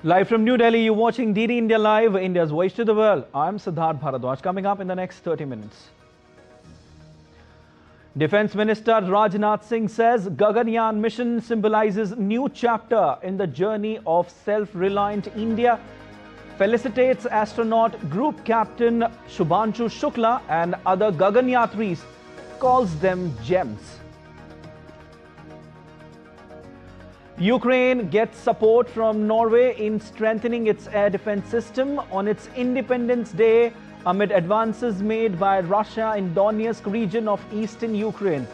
Live from New Delhi, you're watching DD India Live, India's voice to the world. I'm Siddharth Bharadwaj. Coming up in the next 30 minutes. Defense Minister Rajnath Singh says Gaganyaan mission symbolizes new chapter in the journey of self-reliant India. Felicitates astronaut Group Captain Shubhanshu Shukla and other Gaganyatris. Calls them gems. Ukraine gets support from Norway in strengthening its air defense system on its Independence Day amid advances made by Russia in Donetsk region of eastern Ukraine.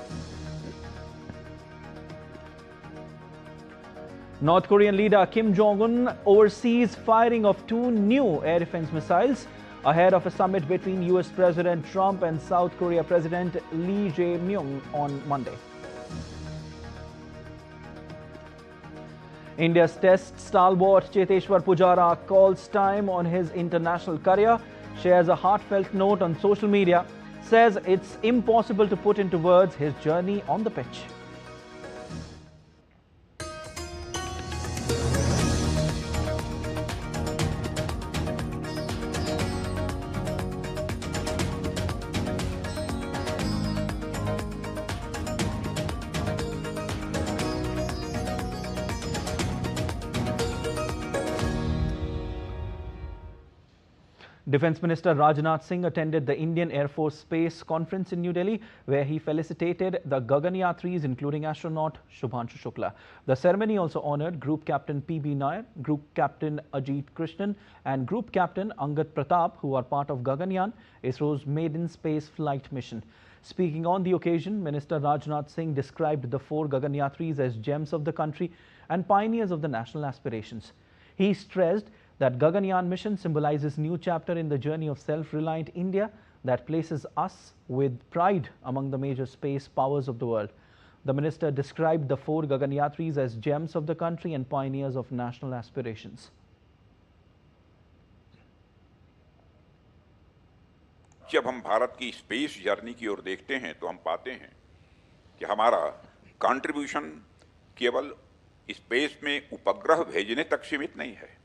North Korean leader Kim Jong-un oversees firing of 2 new air defense missiles ahead of a summit between US President Trump and South Korea President Lee Jae-myung on Monday. India's test stalwart Cheteshwar Pujara calls time on his international career, shares a heartfelt note on social media, says it's impossible to put into words his journey on the pitch. Defense Minister Rajnath Singh attended the Indian Air Force Space Conference in New Delhi, where he felicitated the Gaganyatris, including astronaut Shubhanshu Shukla. The ceremony also honored Group Captain P.B. Nair, Group Captain Ajit Krishnan, and Group Captain Angad Pratap, who are part of Gaganyaan, ISRO's maiden space flight mission. Speaking on the occasion, Minister Rajnath Singh described the 4 Gaganyatris as gems of the country and pioneers of the national aspirations. He stressed that Gaganyaan mission symbolizes new chapter in the journey of self-reliant India that places us with pride among the major space powers of the world. The minister described the 4 Gaganyatris as gems of the country and pioneers of national aspirations. जब हम भारत की space journey की ओर देखते हैं तो हम पाते हैं कि हमारा कंट्रीब्यूशन केवल स्पेस में उपग्रह भेजने तक सीमित नहीं है।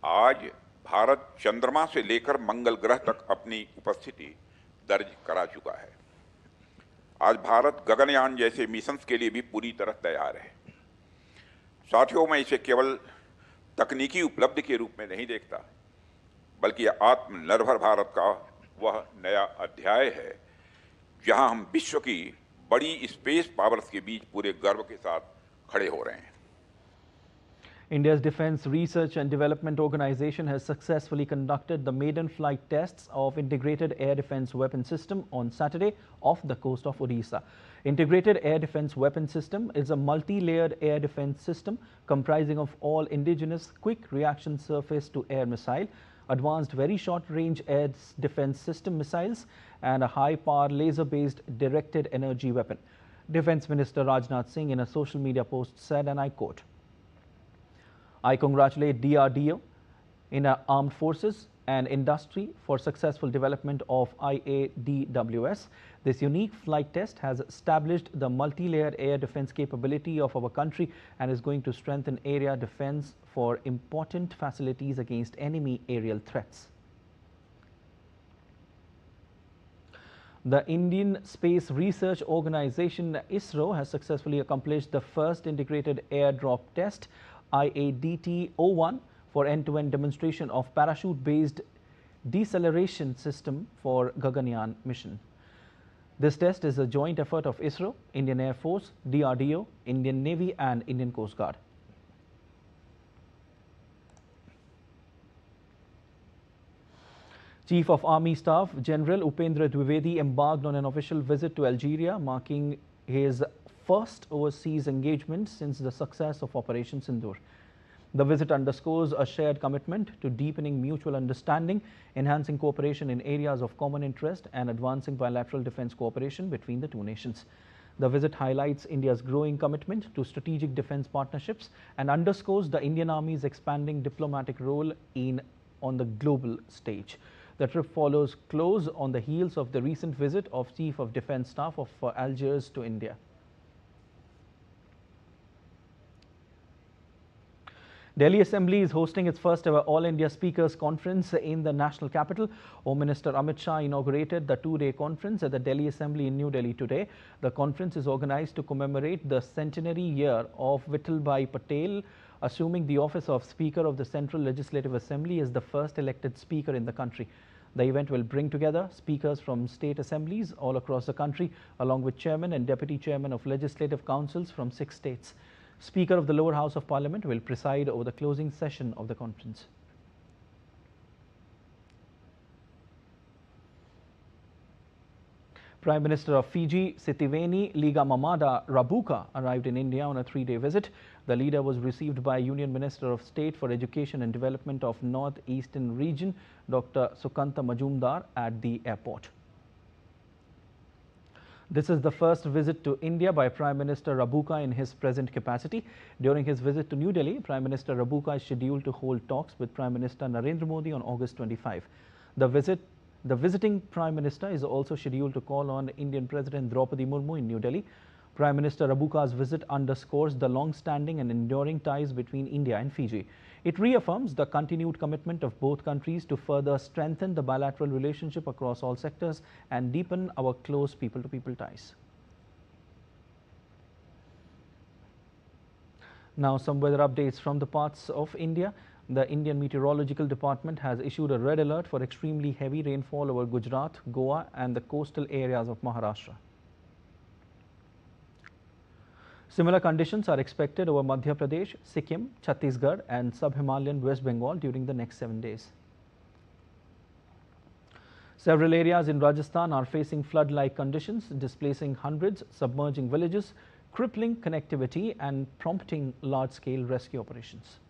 आज भारत चंद्रमा से लेकर मंगल ग्रह तक अपनी उपस्थिति दर्ज करा चुका है। आज भारत गगनयान जैसे मिशंस के लिए भी पूरी तरह तैयार है। साथियों, मैं इसे केवल तकनीकी उपलब्धि के रूप में नहीं देखता, बल्कि आत्मनिर्भर भारत का वह नया अध्याय है जहां हम विश्व की बड़ी स्पेस पावर्स के बीच पूरे गर्व के साथ खड़े हो रहे हैं। India's Defence Research and Development Organization has successfully conducted the maiden flight tests of Integrated Air Defence Weapon System on Saturday off the coast of Odisha. Integrated Air Defence Weapon System is a multi-layered air defence system comprising of all indigenous quick reaction surface-to-air missile, advanced very short-range air defence system missiles and a high-power laser-based directed energy weapon. Defence Minister Rajnath Singh in a social media post said, and I quote, "I congratulate DRDO, in our armed forces and industry for successful development of IADWS. This unique flight test has established the multi-layered air defense capability of our country and is going to strengthen area defense for important facilities against enemy aerial threats." The Indian Space Research Organization ISRO has successfully accomplished the first integrated airdrop test IADT-01 for end-to-end demonstration of parachute-based deceleration system for Gaganyaan mission. This test is a joint effort of ISRO, Indian Air Force, DRDO, Indian Navy and Indian Coast Guard. Chief of Army Staff General Upendra Dwivedi embarked on an official visit to Algeria, marking his first overseas engagement since the success of Operation Sindoor. The visit underscores a shared commitment to deepening mutual understanding, enhancing cooperation in areas of common interest and advancing bilateral defense cooperation between the two nations. The visit highlights India's growing commitment to strategic defense partnerships and underscores the Indian Army's expanding diplomatic role on the global stage. The trip follows close on the heels of the recent visit of Chief of Defense Staff of Algiers to India. Delhi Assembly is hosting its first ever All India Speakers Conference in the national capital. Home Minister Amit Shah inaugurated the two-day conference at the Delhi Assembly in New Delhi today. The conference is organized to commemorate the centenary year of Vittalbhai Patel assuming the office of Speaker of the Central Legislative Assembly as the first elected speaker in the country. The event will bring together speakers from state assemblies all across the country, along with chairman and deputy chairman of legislative councils from 6 states. Speaker of the lower house of parliament will preside over the closing session of the conference. Prime Minister of Fiji, Sitiveni Ligamamada Rabuka, arrived in India on a 3-day visit. The leader was received by Union Minister of State for Education and Development of North Eastern Region, Dr. Sukanta Majumdar, at the airport. This is the first visit to India by Prime Minister Rabuka in his present capacity. During his visit to New Delhi, Prime Minister Rabuka is scheduled to hold talks with Prime Minister Narendra Modi on August 25. The visiting Prime Minister is also scheduled to call on Indian President Draupadi Murmu in New Delhi. Prime Minister Rabuka's visit underscores the long-standing and enduring ties between India and Fiji. It reaffirms the continued commitment of both countries to further strengthen the bilateral relationship across all sectors and deepen our close people-to-people ties. Now, some weather updates from the parts of India. The Indian Meteorological Department has issued a red alert for extremely heavy rainfall over Gujarat, Goa and the coastal areas of Maharashtra. Similar conditions are expected over Madhya Pradesh, Sikkim, Chhattisgarh and sub-Himalayan West Bengal during the next 7 days. Several areas in Rajasthan are facing flood-like conditions, displacing hundreds, submerging villages, crippling connectivity and prompting large-scale rescue operations.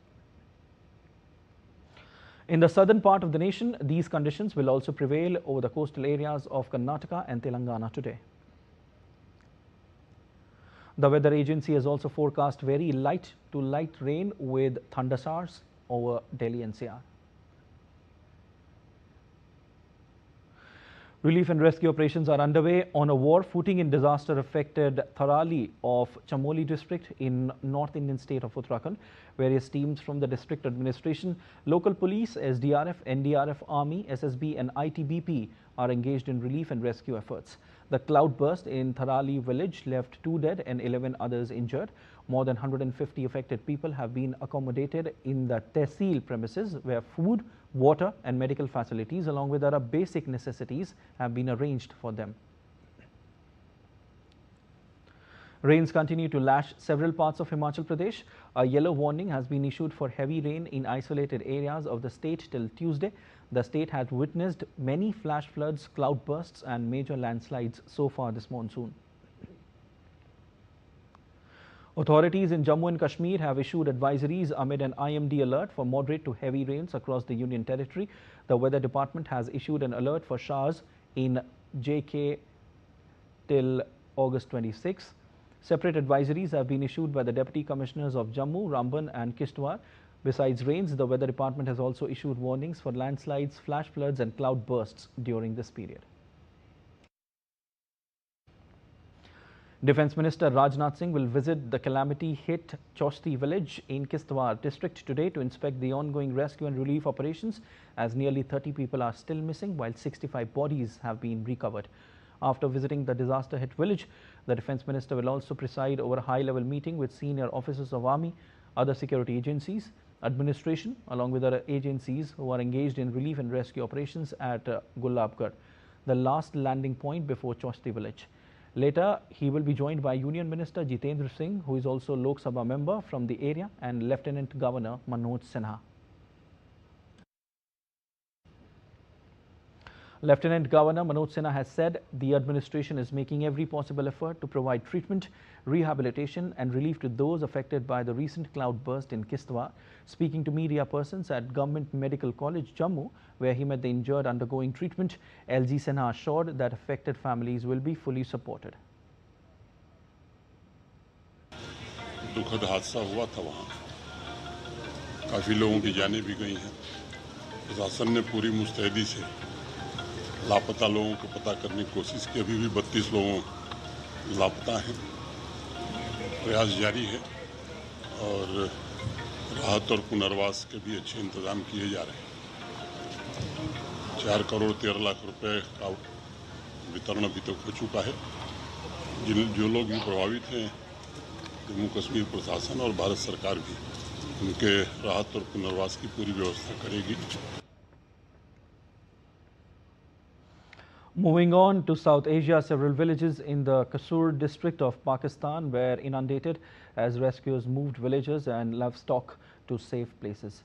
In the southern part of the nation, these conditions will also prevail over the coastal areas of Karnataka and Telangana today. The weather agency has also forecast very light to light rain with thundershowers over Delhi NCR. Relief and rescue operations are underway on a war footing in disaster-affected Tharali of Chamoli district in North Indian state of Uttarakhand. Various teams from the district administration, local police, SDRF, NDRF, Army, SSB and ITBP are engaged in relief and rescue efforts. The cloudburst in Tharali village left 2 dead and 11 others injured. More than 150 affected people have been accommodated in the tehsil premises where food, water and medical facilities along with other basic necessities have been arranged for them. Rains continue to lash several parts of Himachal Pradesh. A yellow warning has been issued for heavy rain in isolated areas of the state till Tuesday. The state has witnessed many flash floods, cloudbursts and major landslides so far this monsoon. Authorities in Jammu and Kashmir have issued advisories amid an IMD alert for moderate to heavy rains across the Union Territory. The Weather Department has issued an alert for showers in JK till August 26. Separate advisories have been issued by the Deputy Commissioners of Jammu, Ramban and Kishtwar. Besides rains, the Weather Department has also issued warnings for landslides, flash floods and cloud bursts during this period. Defence Minister Rajnath Singh will visit the calamity-hit Chosti village in Kishtwar district today to inspect the ongoing rescue and relief operations, as nearly 30 people are still missing while 65 bodies have been recovered. After visiting the disaster-hit village, the Defence Minister will also preside over a high-level meeting with senior officers of Army, other security agencies, administration along with other agencies who are engaged in relief and rescue operations at Gulabgarh, the last landing point before Chosti village. Later, he will be joined by Union Minister Jitendra Singh, who is also Lok Sabha member from the area, and Lieutenant Governor Manoj Sinha. Lieutenant Governor Manoj Sinha has said the administration is making every possible effort to provide treatment, rehabilitation and relief to those affected by the recent cloudburst in Kishtwar. Speaking to media persons at Government Medical College, Jammu, where he met the injured undergoing treatment, LG Sinha assured that affected families will be fully supported. दुखद हादसा हुआ था वहाँ, काफ़ी लोगों की जानें भी गई हैं। प्रशासन ने पूरी मुस्तैदी से लापता लोगों को पता करने की कोशिश की। अभी भी 32 लोगों लापता हैं। प्रयास जारी है और राहत और पुनर्वास के भी अच्छे इंतजाम किए जा रहे हैं। 4 करोड़ 13 लाख रुपए का वितरण अभी तक हो चुका है। जो लोग भी प्रभावित हैं, जम्मू कश्मीर प्रशासन और भारत सरकार भी उनके राहत और पुनर्वास की पूरी व्यवस्था करेगी। Moving on to South Asia, several villages in the Kasur district of Pakistan were inundated as rescuers moved villagers and livestock to safe places.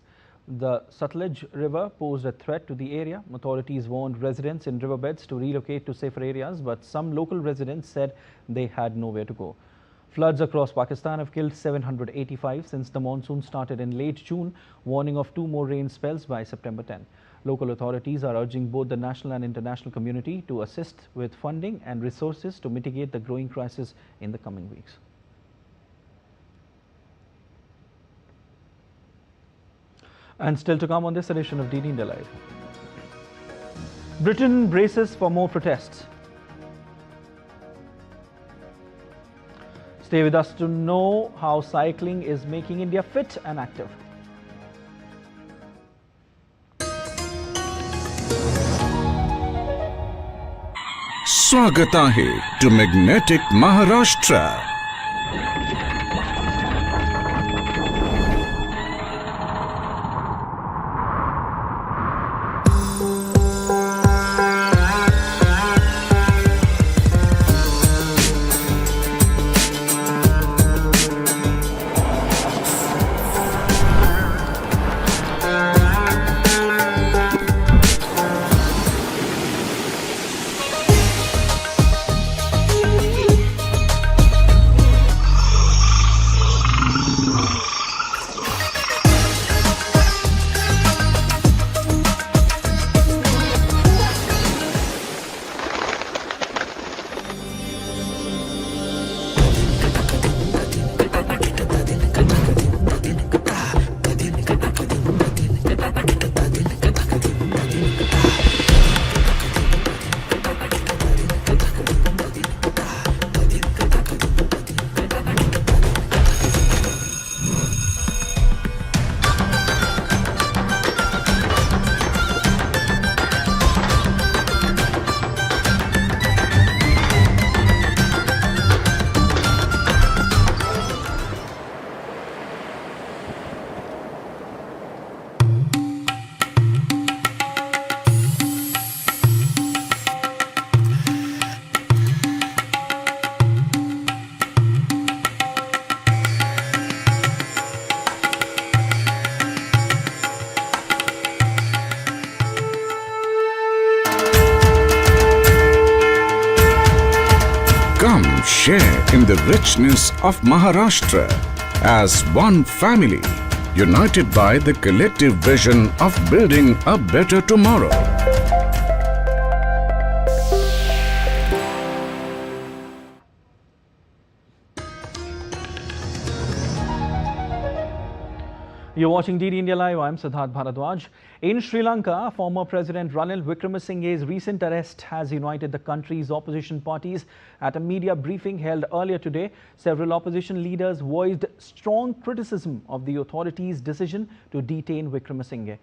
The Satluj River posed a threat to the area. Authorities warned residents in riverbeds to relocate to safer areas, but some local residents said they had nowhere to go. Floods across Pakistan have killed 785 since the monsoon started in late June, warning of 2 more rain spells by September 10. Local authorities are urging both the national and international community to assist with funding and resources to mitigate the growing crisis in the coming weeks. And still to come on this edition of DD India Live. Britain braces for more protests. Stay with us to know how cycling is making India fit and active. स्वागत आहे to magnetic Maharashtra. Come share in the richness of Maharashtra as one family, united by the collective vision of building a better tomorrow. You're watching DD India Live. I'm Siddharth Bharadwaj. In Sri Lanka, former President Ranil Wickremesinghe's recent arrest has united the country's opposition parties. At a media briefing held earlier today, several opposition leaders voiced strong criticism of the authorities' decision to detain Wickremesinghe.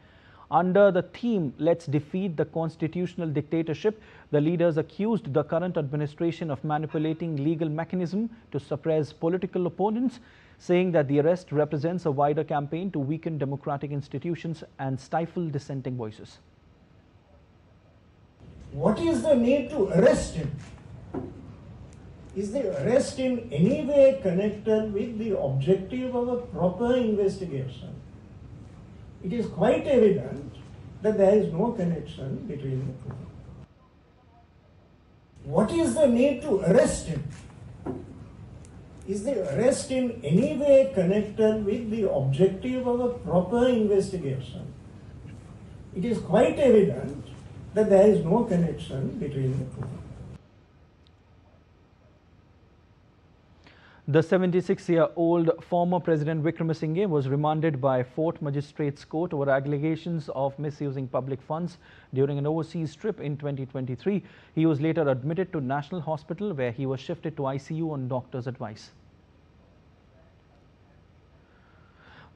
Under the theme, "Let's defeat the constitutional dictatorship," the leaders accused the current administration of manipulating legal mechanism to suppress political opponents, saying that the arrest represents a wider campaign to weaken democratic institutions and stifle dissenting voices. What is the need to arrest him? Is the arrest in any way connected with the objective of a proper investigation? It is quite evident that there is no connection between the two. What is the need to arrest him? Is the arrest in any way connected with the objective of a proper investigation? It is quite evident that there is no connection between the two. The 76-year-old former President Wickremesinghe was remanded by Fort Magistrates Court over allegations of misusing public funds during an overseas trip in 2023. He was later admitted to National Hospital, where he was shifted to ICU on doctor's advice.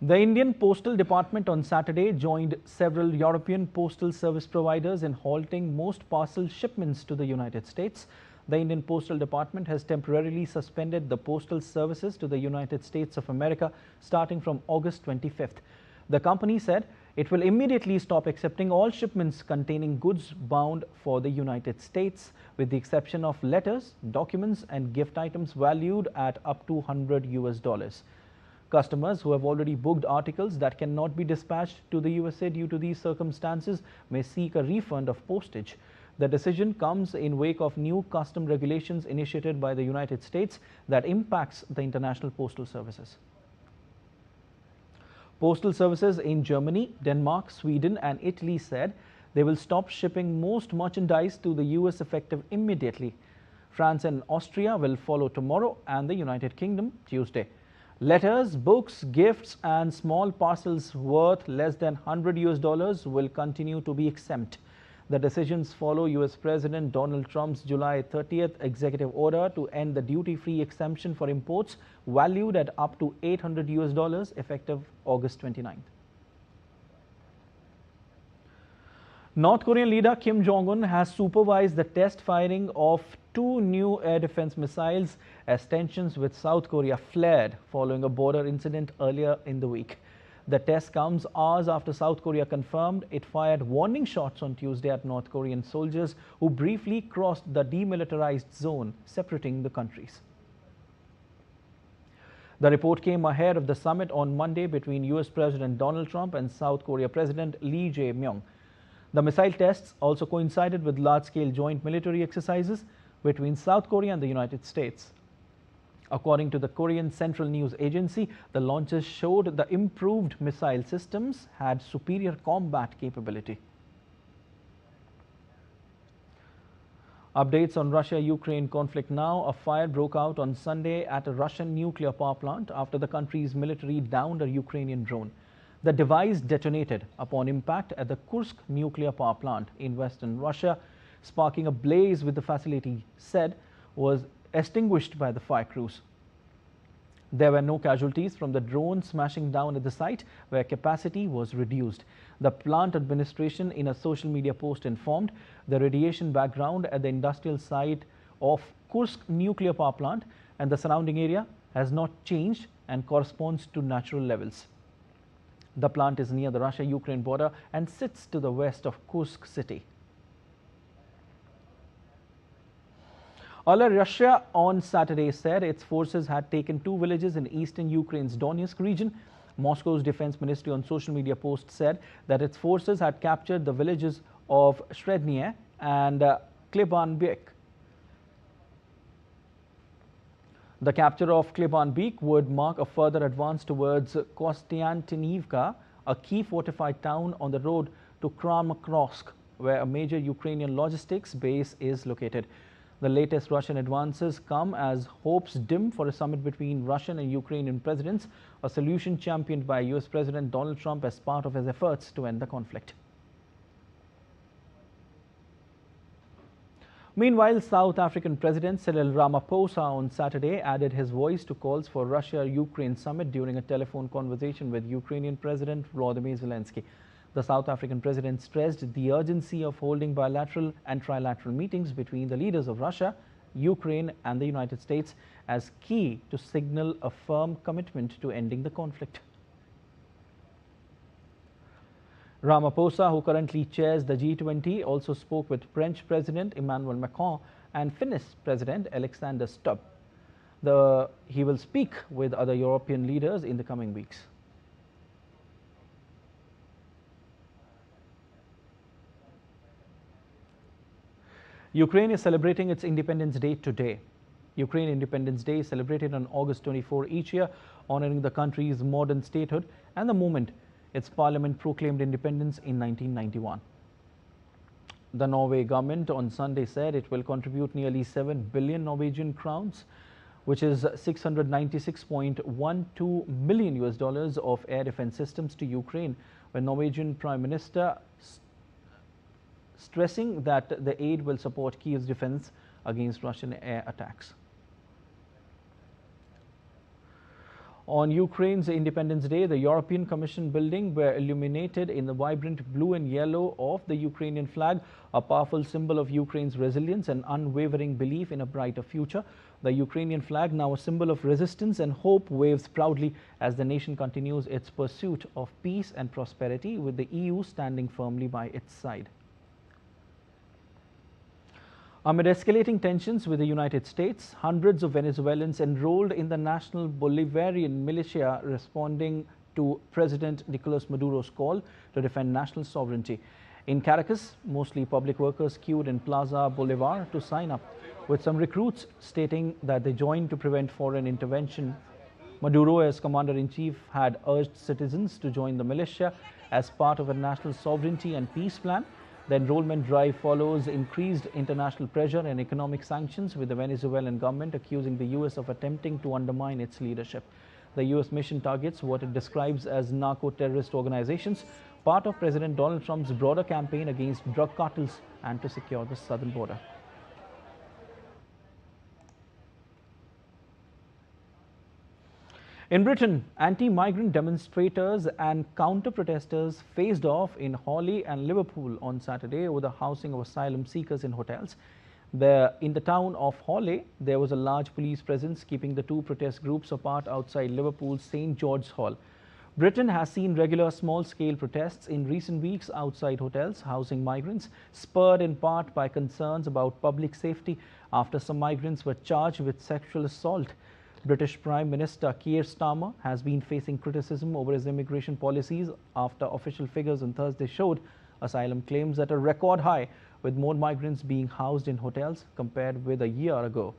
The Indian Postal Department on Saturday joined several European postal service providers in halting most parcel shipments to the United States. The Indian Postal Department has temporarily suspended the postal services to the United States of America starting from August 25th. The company said it will immediately stop accepting all shipments containing goods bound for the United States, with the exception of letters, documents and gift items valued at up to $100. Customers who have already booked articles that cannot be dispatched to the USA due to these circumstances may seek a refund of postage. The decision comes in wake of new custom regulations initiated by the United States that impacts the international postal services. Postal services in Germany, Denmark, Sweden and Italy said they will stop shipping most merchandise to the US effective immediately. France and Austria will follow tomorrow and the United Kingdom Tuesday. Letters, books, gifts and small parcels worth less than $100 will continue to be exempt. The decisions follow US President Donald Trump's July 30th executive order to end the duty-free exemption for imports valued at up to $800 effective August 29th. North Korean leader Kim Jong-un has supervised the test firing of 2 new air defense missiles as tensions with South Korea flared following a border incident earlier in the week. The test comes hours after South Korea confirmed it fired warning shots on Tuesday at North Korean soldiers who briefly crossed the demilitarized zone separating the countries. The report came ahead of the summit on Monday between US President Donald Trump and South Korea President Lee Jae-myung. The missile tests also coincided with large-scale joint military exercises between South Korea and the United States. According to the Korean Central News Agency, the launches showed the improved missile systems had superior combat capability. Updates on Russia-Ukraine conflict now. A fire broke out on Sunday at a Russian nuclear power plant after the country's military downed a Ukrainian drone. The device detonated upon impact at the Kursk nuclear power plant in western Russia, sparking a blaze with the facility said was extinguished by the fire crews. There were no casualties from the drone smashing down at the site where capacity was reduced. The plant administration in a social media post informed the radiation background at the industrial site of Kursk nuclear power plant and the surrounding area has not changed and corresponds to natural levels. The plant is near the Russia-Ukraine border and sits to the west of Kursk city. Earlier, Russia on Saturday said its forces had taken 2 villages in eastern Ukraine's Donetsk region. Moscow's defense ministry on social media post said that its forces had captured the villages of Shrednie and Klebanbek. The capture of Klebanbek would mark a further advance towards Kostiantynivka, a key fortified town on the road to Kramatorsk, where a major Ukrainian logistics base is located. The latest Russian advances come as hopes dim for a summit between Russian and Ukrainian presidents, a solution championed by US President Donald Trump as part of his efforts to end the conflict. Meanwhile, South African President Cyril Ramaphosa on Saturday added his voice to calls for Russia-Ukraine summit during a telephone conversation with Ukrainian President Volodymyr Zelensky. The South African president stressed the urgency of holding bilateral and trilateral meetings between the leaders of Russia, Ukraine and the United States as key to signal a firm commitment to ending the conflict. Ramaphosa, who currently chairs the G20, also spoke with French President Emmanuel Macron and Finnish President Alexander Stubb. He will speak with other European leaders in the coming weeks. Ukraine is celebrating its Independence Day today. Ukraine Independence Day is celebrated on August 24 each year, honoring the country's modern statehood and the moment its parliament proclaimed independence in 1991. The Norway government on Sunday said it will contribute nearly 7 billion Norwegian crowns, which is $696.12 million of air defense systems to Ukraine, when Norwegian Prime Minister stressing that the aid will support Kyiv's defense against Russian air attacks. On Ukraine's Independence Day, the European Commission building were illuminated in the vibrant blue and yellow of the Ukrainian flag, a powerful symbol of Ukraine's resilience and unwavering belief in a brighter future. The Ukrainian flag, now a symbol of resistance and hope, waves proudly as the nation continues its pursuit of peace and prosperity, with the EU standing firmly by its side. Amid escalating tensions with the United States, hundreds of Venezuelans enrolled in the National Bolivarian Militia responding to President Nicolas Maduro's call to defend national sovereignty. In Caracas, mostly public workers queued in Plaza Bolivar to sign up, with some recruits stating that they joined to prevent foreign intervention. Maduro, as commander-in-chief, had urged citizens to join the militia as part of a national sovereignty and peace plan. The enrollment drive follows increased international pressure and economic sanctions, with the Venezuelan government accusing the U.S. of attempting to undermine its leadership. The U.S. mission targets what it describes as narco-terrorist organizations, part of President Donald Trump's broader campaign against drug cartels and to secure the southern border. In Britain, anti-migrant demonstrators and counter-protesters faced off in Hawley and Liverpool on Saturday over the housing of asylum seekers in hotels. In the town of Hawley, there was a large police presence keeping the two protest groups apart outside Liverpool's St. George's Hall. Britain has seen regular small-scale protests in recent weeks outside hotels housing migrants, spurred in part by concerns about public safety after some migrants were charged with sexual assault. British Prime Minister Keir Starmer has been facing criticism over his immigration policies after official figures on Thursday showed asylum claims at a record high, with more migrants being housed in hotels compared with a year ago.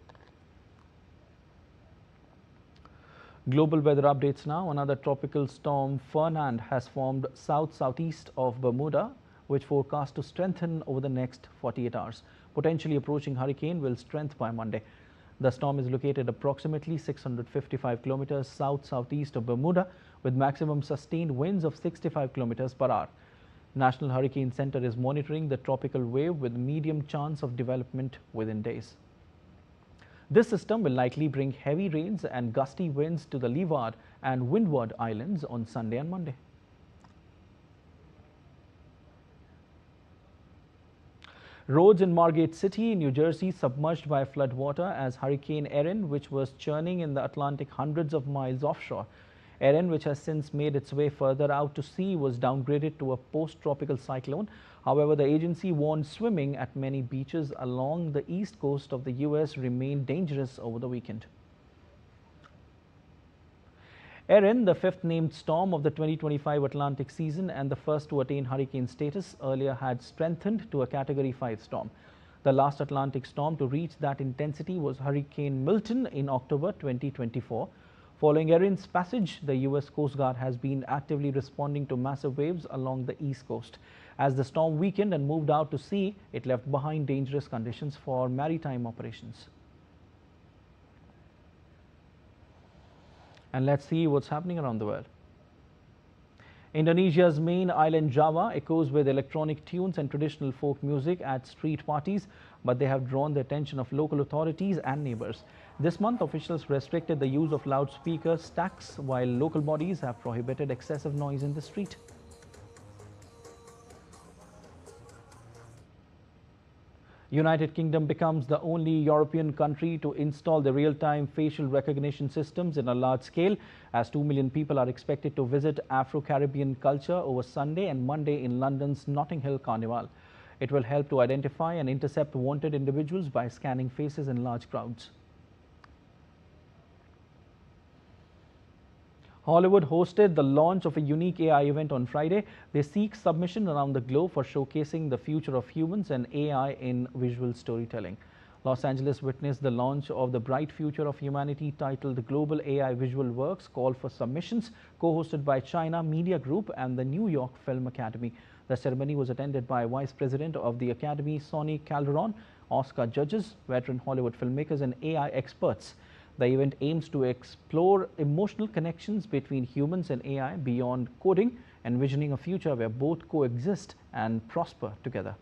Global weather updates now. Another tropical storm, Fernand, has formed south-southeast of Bermuda, which forecast to strengthen over the next 48 hours. Potentially approaching hurricane will strengthen by Monday. The storm is located approximately 655 kilometers south-southeast of Bermuda, with maximum sustained winds of 65 kilometers per hour. National Hurricane Center is monitoring the tropical wave with medium chance of development within days. This system will likely bring heavy rains and gusty winds to the Leeward and Windward Islands on Sunday and Monday. Roads in Margate City, New Jersey, submerged by floodwater as Hurricane Erin, which was churning in the Atlantic hundreds of miles offshore. Erin, which has since made its way further out to sea, was downgraded to a post-tropical cyclone. However, the agency warned swimming at many beaches along the east coast of the U.S. remained dangerous over the weekend. Erin, the fifth named storm of the 2025 Atlantic season and the first to attain hurricane status, earlier had strengthened to a Category 5 storm. The last Atlantic storm to reach that intensity was Hurricane Milton in October 2024. Following Erin's passage, the U.S. Coast Guard has been actively responding to massive waves along the east coast. As the storm weakened and moved out to sea, it left behind dangerous conditions for maritime operations. And let's see what's happening around the world. Indonesia's main island, Java, echoes with electronic tunes and traditional folk music at street parties, but they have drawn the attention of local authorities and neighbors. This month, officials restricted the use of loudspeaker stacks, while local bodies have prohibited excessive noise in the street. United Kingdom becomes the only European country to install the real-time facial recognition systems in a large scale, as 2 million people are expected to visit Afro-Caribbean culture over Sunday and Monday in London's Notting Hill Carnival. It will help to identify and intercept wanted individuals by scanning faces in large crowds. Hollywood hosted the launch of a unique AI event on Friday. They seek submission around the globe for showcasing the future of humans and AI in visual storytelling. Los Angeles witnessed the launch of the Bright Future of Humanity titled Global AI Visual Works Call for Submissions, co-hosted by China Media Group and the New York Film Academy. The ceremony was attended by Vice President of the Academy, Sonny Calderon, Oscar judges, veteran Hollywood filmmakers, and AI experts. The event aims to explore emotional connections between humans and AI beyond coding, envisioning a future where both coexist and prosper together.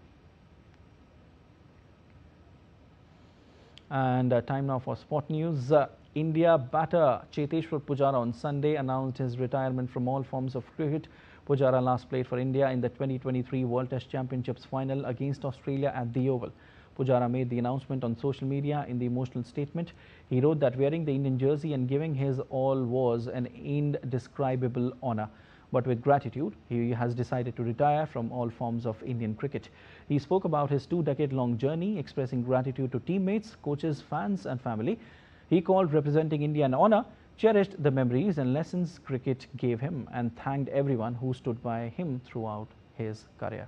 And time now for sport news. India batter Cheteshwar Pujara on Sunday announced his retirement from all forms of cricket. Pujara last played for India in the 2023 World Test Championships final against Australia at the Oval. Pujara made the announcement on social media in the emotional statement. He wrote that wearing the Indian jersey and giving his all was an indescribable honour. But with gratitude, he has decided to retire from all forms of Indian cricket. He spoke about his 2-decade-long journey, expressing gratitude to teammates, coaches, fans and family. He called representing India an honour, cherished the memories and lessons cricket gave him, and thanked everyone who stood by him throughout his career.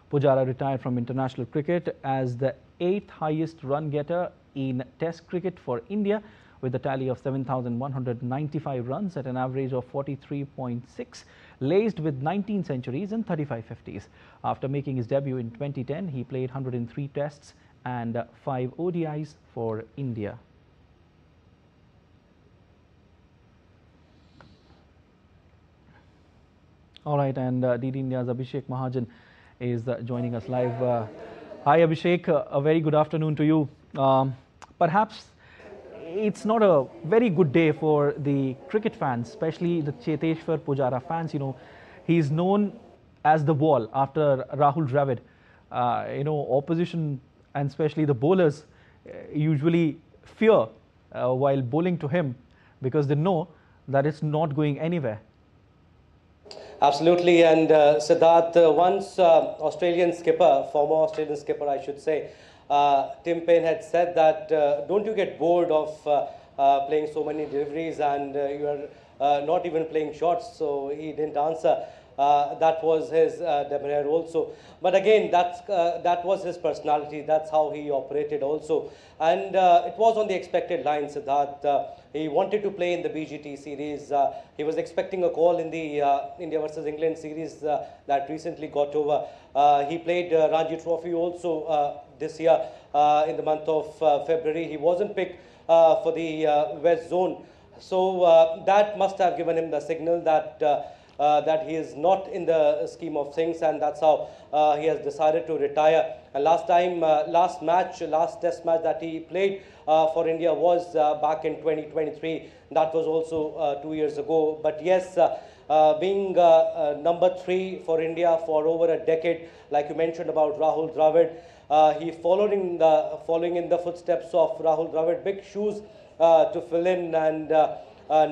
Pujara retired from international cricket as the 8th highest run getter in Test cricket for India, with a tally of 7,195 runs at an average of 43.6, laced with 19 centuries and 35 50s. After making his debut in 2010, he played 103 tests and 5 ODIs for India. All right, and DD India's Abhishek Mahajan is joining us live. Hi Abhishek, a very good afternoon to you. Perhaps it's not a very good day for the cricket fans, especially the Cheteshwar Pujara fans. You know, he's known as the wall after Rahul Dravid. Opposition and especially the bowlers usually fear while bowling to him because they know that it's not going anywhere. Absolutely, and Siddharth, once former Australian skipper I should say, Tim Payne had said that don't you get bored of playing so many deliveries and you are not even playing shots, so he didn't answer. That was his demeanor also. But again, that was his personality. That's how he operated also. And it was on the expected line, Siddharth. He wanted to play in the BGT series. He was expecting a call in the India versus England series that recently got over. He played Ranji Trophy also this year in the month of February. He wasn't picked for the West Zone. So that must have given him the signal that that he is not in the scheme of things, and that's how he has decided to retire. And last test match that he played for India was back in 2023. That was also 2 years ago. But yes, being number 3 for India for over a decade, like you mentioned about Rahul Dravid, he following in the footsteps of Rahul Dravid, big shoes to fill in, and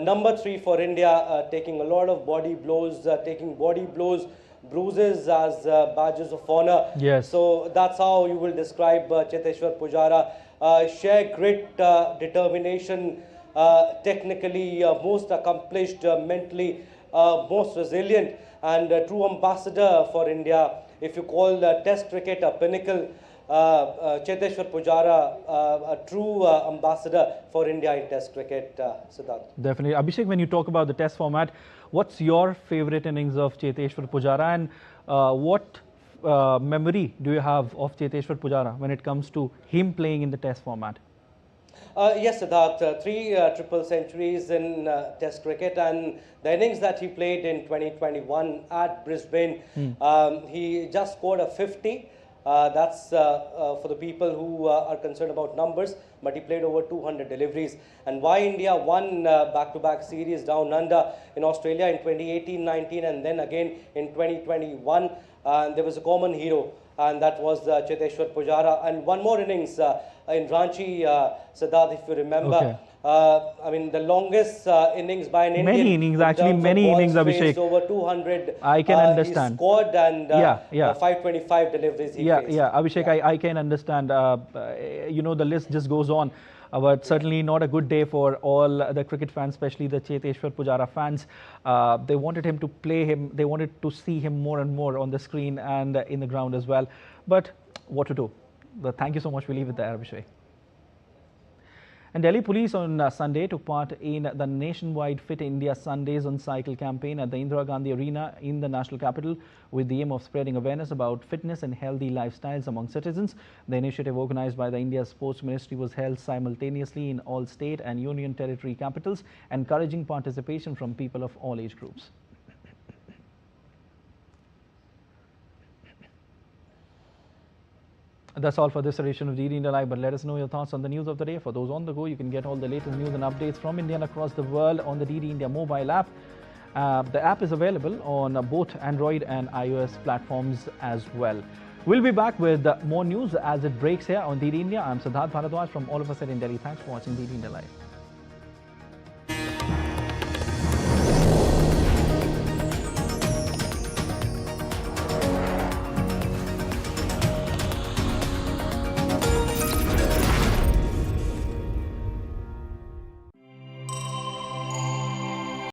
number 3 for India, taking a lot of body blows, bruises as badges of honor. Yes. So that's how you will describe Cheteshwar Pujara. Sheer grit, determination, technically most accomplished, mentally most resilient, and a true ambassador for India. If you call Test cricket a pinnacle, Cheteshwar Pujara, a true ambassador for India in Test cricket, Siddharth. Definitely. Abhishek, when you talk about the Test format, what's your favorite innings of Cheteshwar Pujara, and what memory do you have of Cheteshwar Pujara when it comes to him playing in the Test format? Yes, Siddharth, 3 triple centuries in Test cricket, and the innings that he played in 2021 at Brisbane, he just scored a 50. That's for the people who are concerned about numbers, but he played over 200 deliveries. And why India won back-to-back series down under in Australia in 2018-19 and then again in 2021, there was a common hero, and that was Cheteshwar Pujara. And one more innings in Ranchi, Siddharth, if you remember. Okay. I mean, the longest innings by an Indian. Many innings, actually, many innings, Abhishek. Over 200. I can understand. He scored, and 525 deliveries he faced. Abhishek, I can understand. The list just goes on. But certainly not a good day for all the cricket fans, especially the Cheteshwar Pujara fans. They wanted him to play him. They wanted to see him more and more on the screen and in the ground as well. But what to do? But thank you so much. We leave it there, Abhishek. And Delhi police on Sunday took part in the nationwide Fit India Sundays on Cycle campaign at the Indira Gandhi Arena in the national capital, with the aim of spreading awareness about fitness and healthy lifestyles among citizens. The initiative, organized by the India Sports Ministry, was held simultaneously in all state and union territory capitals, encouraging participation from people of all age groups. That's all for this edition of DD India Live, but let us know your thoughts on the news of the day. For those on the go, you can get all the latest news and updates from India and across the world on the DD India mobile app. The app is available on both Android and iOS platforms as well. We'll be back with more news as it breaks here on DD India. I'm Siddharth Bharadwaj from all of us at in Delhi. Thanks for watching DD India Live.